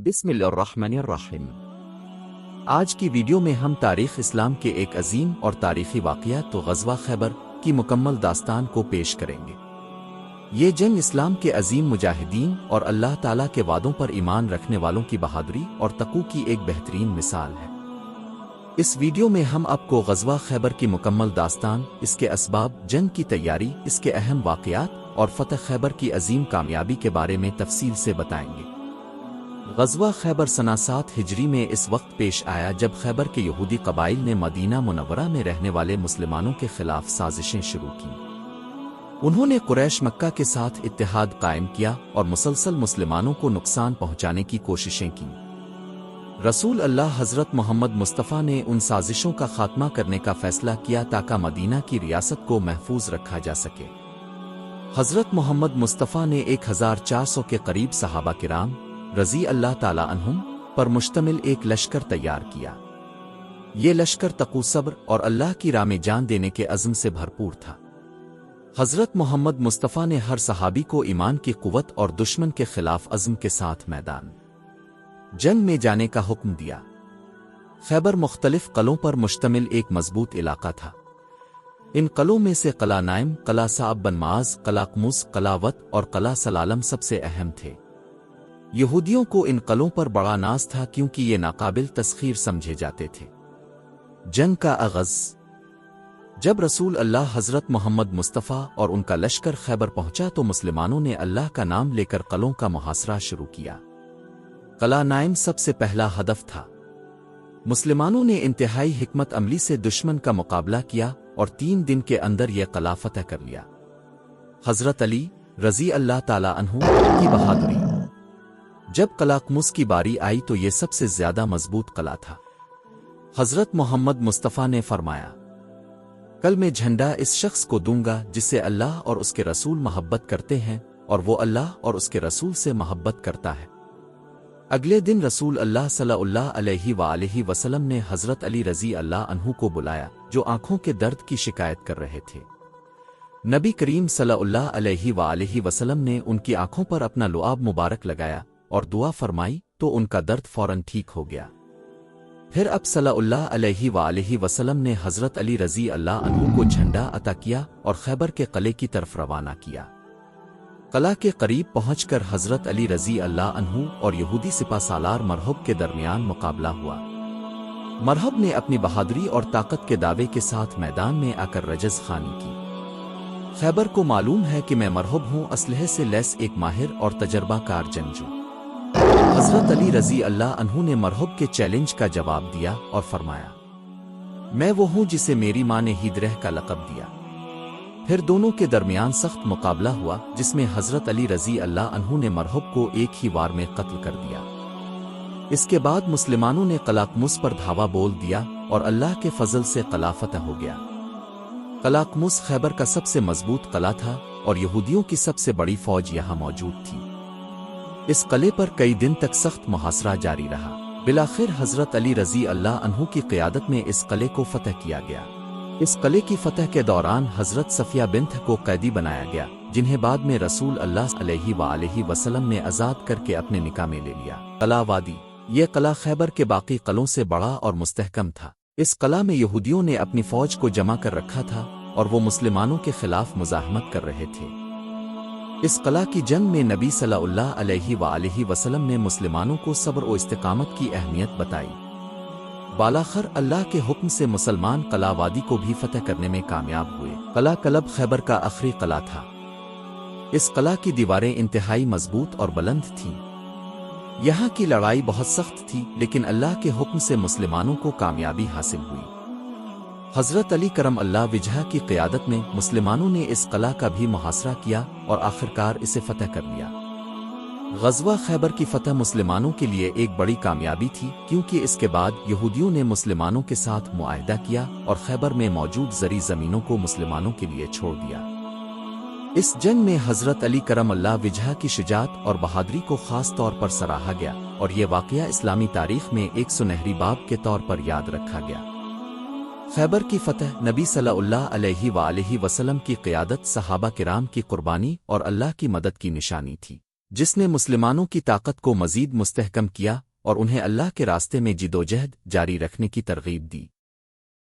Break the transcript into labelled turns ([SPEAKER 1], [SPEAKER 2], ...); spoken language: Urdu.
[SPEAKER 1] بسم اللہ الرحمن الرحیم۔ آج کی ویڈیو میں ہم تاریخ اسلام کے ایک عظیم اور تاریخی واقعہ تو غزوہ خیبر کی مکمل داستان کو پیش کریں گے۔ یہ جنگ اسلام کے عظیم مجاہدین اور اللہ تعالیٰ کے وعدوں پر ایمان رکھنے والوں کی بہادری اور تقوی کی ایک بہترین مثال ہے۔ اس ویڈیو میں ہم آپ کو غزوہ خیبر کی مکمل داستان، اس کے اسباب، جنگ کی تیاری، اس کے اہم واقعات اور فتح خیبر کی عظیم کامیابی کے بارے میں تفصیل سے بتائیں گے۔ غزوہ خیبر سنہ 7 ہجری میں اس وقت پیش آیا جب خیبر کے یہودی قبائل نے مدینہ منورہ میں رہنے والے مسلمانوں کے خلاف سازشیں شروع کیں۔ انہوں نے قریش مکہ کے ساتھ اتحاد قائم کیا اور مسلسل مسلمانوں کو نقصان پہنچانے کی کوششیں کیں۔ رسول اللہ حضرت محمد مصطفیٰ نے ان سازشوں کا خاتمہ کرنے کا فیصلہ کیا تاکہ مدینہ کی ریاست کو محفوظ رکھا جا سکے۔ حضرت محمد مصطفیٰ نے 1400 کے قریب صحابہ کرام رضی اللہ تعالیٰ عنہم پر مشتمل ایک لشکر تیار کیا۔ یہ لشکر تقوی، صبر اور اللہ کی راہ میں جان دینے کے عزم سے بھرپور تھا۔ حضرت محمد مصطفیٰ نے ہر صحابی کو ایمان کی قوت اور دشمن کے خلاف عزم کے ساتھ میدان جنگ میں جانے کا حکم دیا۔ خیبر مختلف قلعوں پر مشتمل ایک مضبوط علاقہ تھا۔ ان قلعوں میں سے قلعہ نائم، قلعہ صعب بن معاذ، قلعہ قمص، قلعہ وط اور قلعہ سلالم سب سے اہم تھے۔ یہودیوں کو ان قلعوں پر بڑا ناز تھا کیونکہ یہ ناقابل تسخیر سمجھے جاتے تھے۔ جنگ کا آغاز جب رسول اللہ حضرت محمد مصطفیٰ اور ان کا لشکر خیبر پہنچا تو مسلمانوں نے اللہ کا نام لے کر قلعوں کا محاصرہ شروع کیا۔ قلعہ نائم سب سے پہلا ہدف تھا۔ مسلمانوں نے انتہائی حکمت عملی سے دشمن کا مقابلہ کیا اور 3 دن کے اندر یہ قلعہ فتح کر لیا۔ حضرت علی رضی اللہ تعالیٰ عنہ کی بہادری جب قلعہ قمص کی باری آئی تو یہ سب سے زیادہ مضبوط قلعہ تھا۔ حضرت محمد مصطفیٰ نے فرمایا، کل میں جھنڈا اس شخص کو دوں گا جس سے اللہ اور اس کے رسول محبت کرتے ہیں اور وہ اللہ اور اس کے رسول سے محبت کرتا ہے۔ اگلے دن رسول اللہ صلی اللہ علیہ وآلہ وسلم نے حضرت علی رضی اللہ عنہ کو بلایا جو آنکھوں کے درد کی شکایت کر رہے تھے۔ نبی کریم صلی اللہ علیہ وآلہ وسلم نے ان کی آنکھوں پر اپنا لعاب مبارک لگایا اور دعا فرمائی تو ان کا درد فوراً ٹھیک ہو گیا۔ پھر اب صلی اللہ علیہ وآلہ وسلم نے حضرت علی رضی اللہ عنہ کو جھنڈا عطا کیا اور خیبر کے قلعے کی طرف روانہ کیا۔ قلعہ کے قریب پہنچ کر حضرت علی رضی اللہ عنہ اور یہودی سپہ سالار مرہب کے درمیان مقابلہ ہوا۔ مرہب نے اپنی بہادری اور طاقت کے دعوے کے ساتھ میدان میں آ کر رجز خوانی کی۔ خیبر کو معلوم ہے کہ میں مرہب ہوں، اسلحے سے لیس ایک ماہر اور تجربہ کار جنگجو۔ حضرت علی رضی اللہ عنہ نے مرہب کے چیلنج کا جواب دیا اور فرمایا، میں وہ ہوں جسے میری ماں نے ہیدرہ کا لقب دیا۔ پھر دونوں کے درمیان سخت مقابلہ ہوا جس میں حضرت علی رضی اللہ عنہ نے مرہب کو ایک ہی وار میں قتل کر دیا۔ اس کے بعد مسلمانوں نے قلعہ قمص پر دھاوا بول دیا اور اللہ کے فضل سے قلعہ فتح ہو گیا۔ قلعہ قمص خیبر کا سب سے مضبوط قلعہ تھا اور یہودیوں کی سب سے بڑی فوج یہاں موجود تھی۔ اس قلعے پر کئی دن تک سخت محاصرہ جاری رہا۔ بالآخر حضرت علی رضی اللہ عنہ کی قیادت میں اس قلعے کو فتح کیا گیا۔ اس قلعے کی فتح کے دوران حضرت صفیہ بنت کو قیدی بنایا گیا جنہیں بعد میں رسول اللہ علیہ وآلہ وسلم نے آزاد کر کے اپنے نکاح میں لے لیا۔ قلعہ وادی یہ قلعہ خیبر کے باقی قلعوں سے بڑا اور مستحکم تھا۔ اس قلعہ میں یہودیوں نے اپنی فوج کو جمع کر رکھا تھا اور وہ مسلمانوں کے خلاف مزاحمت کر رہے تھے۔ اس قلعہ کی جنگ میں نبی صلی اللہ علیہ وآلہ وسلم نے مسلمانوں کو صبر و استقامت کی اہمیت بتائی۔ بالاخر اللہ کے حکم سے مسلمان قلعہ وادی کو بھی فتح کرنے میں کامیاب ہوئے۔ قلعہ کلب خیبر کا آخری قلعہ تھا۔ اس قلعہ کی دیواریں انتہائی مضبوط اور بلند تھیں۔ یہاں کی لڑائی بہت سخت تھی لیکن اللہ کے حکم سے مسلمانوں کو کامیابی حاصل ہوئی۔ حضرت علی کرم اللہ وجہہ کی قیادت میں مسلمانوں نے اس قلعہ کا بھی محاصرہ کیا اور آخرکار اسے فتح کر لیا۔ غزوہ خیبر کی فتح مسلمانوں کے لیے ایک بڑی کامیابی تھی کیونکہ اس کے بعد یہودیوں نے مسلمانوں کے ساتھ معاہدہ کیا اور خیبر میں موجود زرعی زمینوں کو مسلمانوں کے لیے چھوڑ دیا۔ اس جنگ میں حضرت علی کرم اللہ وجہہ کی شجاعت اور بہادری کو خاص طور پر سراہا گیا اور یہ واقعہ اسلامی تاریخ میں ایک سنہری باب کے طور پر یاد رکھا گیا۔ خیبر کی فتح نبی صلی اللہ علیہ وآلہ وسلم کی قیادت، صحابہ کرام کی قربانی اور اللہ کی مدد کی نشانی تھی۔ جس نے مسلمانوں کی طاقت کو مزید مستحکم کیا اور انہیں اللہ کے راستے میں جدوجہد جاری رکھنے کی ترغیب دی۔